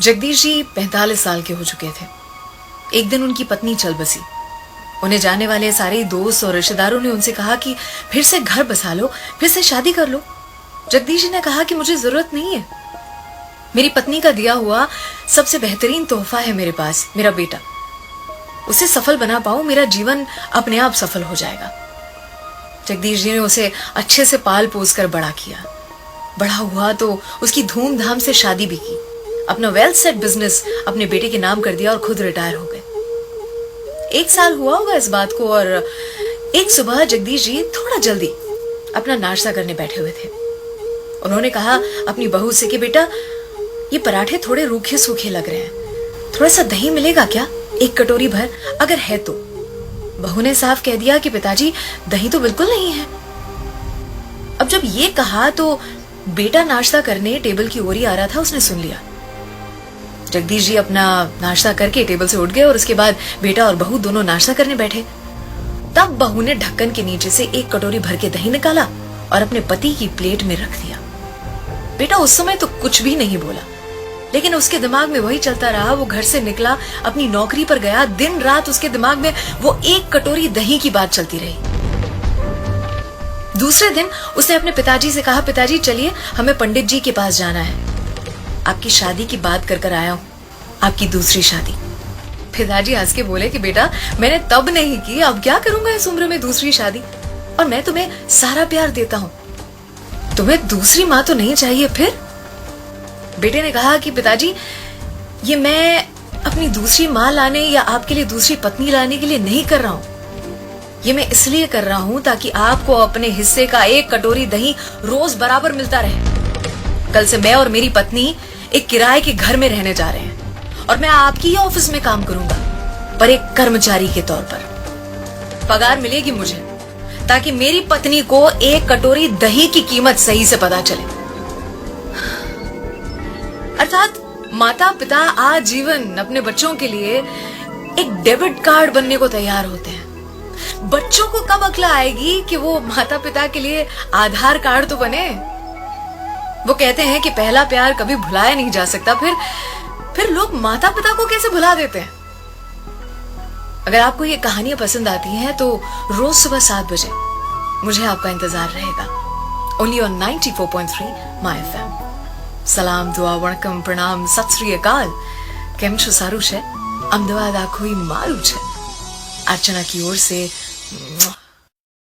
जगदीश जी 45 साल के हो चुके थे। एक दिन उनकी पत्नी चल बसी। उन्हें जाने वाले सारे दोस्त और रिश्तेदारों ने उनसे कहा कि फिर से घर बसा लो, फिर से शादी कर लो। जगदीश जी ने कहा कि मुझे जरूरत नहीं है। मेरी पत्नी का दिया हुआ सबसे बेहतरीन तोहफा है मेरे पास, मेरा बेटा। उसे सफल बना पाऊं, मेरा जीवन अपने आप सफल हो जाएगा। जगदीश जी ने उसे अच्छे से पाल पोस कर बड़ा किया। बड़ा हुआ तो उसकी धूमधाम से शादी भी की। अपना वेल सेट बिजनेस अपने बेटे के नाम कर दिया और खुद रिटायर हो गए। 1 साल हुआ होगा इस बात को और एक सुबह जगदीश जी थोड़ा जल्दी अपना नाश्ता करने बैठे हुए थे। उन्होंने कहा अपनी बहू से कि बेटा, ये पराठे थोड़े रूखे सूखे लग रहे हैं, थोड़ा सा दही मिलेगा क्या, 1 कटोरी भर, अगर है तो। बहू ने साफ कह दिया कि पिताजी दही तो बिल्कुल नहीं है। अब जब ये कहा तो बेटा नाश्ता करने टेबल की ओर ही आ रहा था, उसने सुन लिया। जगदीश जी अपना नाश्ता करके टेबल से उठ गए और उसके बाद बेटा और बहू दोनों नाश्ता करने बैठे। तब बहू ने ढक्कन के नीचे से 1 कटोरी भर के दही निकाला और अपने पति की प्लेट में रख दिया। बेटा उस समय तो कुछ भी नहीं बोला, लेकिन उसके दिमाग में वही चलता रहा। वो घर से निकला, अपनी नौकरी पर गया, दिन रात उसके दिमाग में वो 1 कटोरी दही की बात चलती रही। दूसरे दिन उसने अपने पिताजी से कहा, पिताजी चलिए हमें पंडित जी के पास जाना है, आपकी शादी की बात कर आया हूं, आपकी दूसरी शादी। पिताजी हंस के बोले कि बेटा मैंने तब नहीं की, अब क्या करूंगा इस उम्र में दूसरी शादी, और मैं तुम्हें सारा प्यार देता हूं, तुम्हें दूसरी माँ तो नहीं चाहिए फिर? बेटे ने कहा कि पिताजी ये मैं अपनी दूसरी माँ लाने या आपके लिए दूसरी पत्नी लाने के लिए नहीं कर रहा हूं, ये मैं इसलिए कर रहा हूं ताकि आपको अपने हिस्से का 1 कटोरी दही रोज बराबर मिलता रहे। कल से मैं और मेरी पत्नी एक किराए के घर में रहने जा रहे हैं और मैं आपकी ही ऑफिस में काम करूंगा, पर एक कर्मचारी के तौर पर। पगार मिलेगी मुझे ताकि मेरी पत्नी को 1 कटोरी दही की कीमत सही से पता चले। अर्थात माता पिता आजीवन अपने बच्चों के लिए एक डेबिट कार्ड बनने को तैयार होते हैं। बच्चों को कब अक्ल आएगी कि वो माता पिता के लिए आधार कार्ड तो बने। वो कहते हैं कि पहला प्यार कभी भुलाया नहीं जा सकता, फिर लोग माता पिता को कैसे भुला देते हैं। अगर आपको ये कहानियां पसंद आती हैं तो रोज सुबह 7 बजे मुझे आपका इंतजार रहेगा, ओनली ऑन 94.3 माय एफएम। सलाम, दुआ, वणकम, प्रणाम, सत श्री अकाल। केम छो सारू छे? अमदावाद आखोई मारू छे। अर्चना की ओर से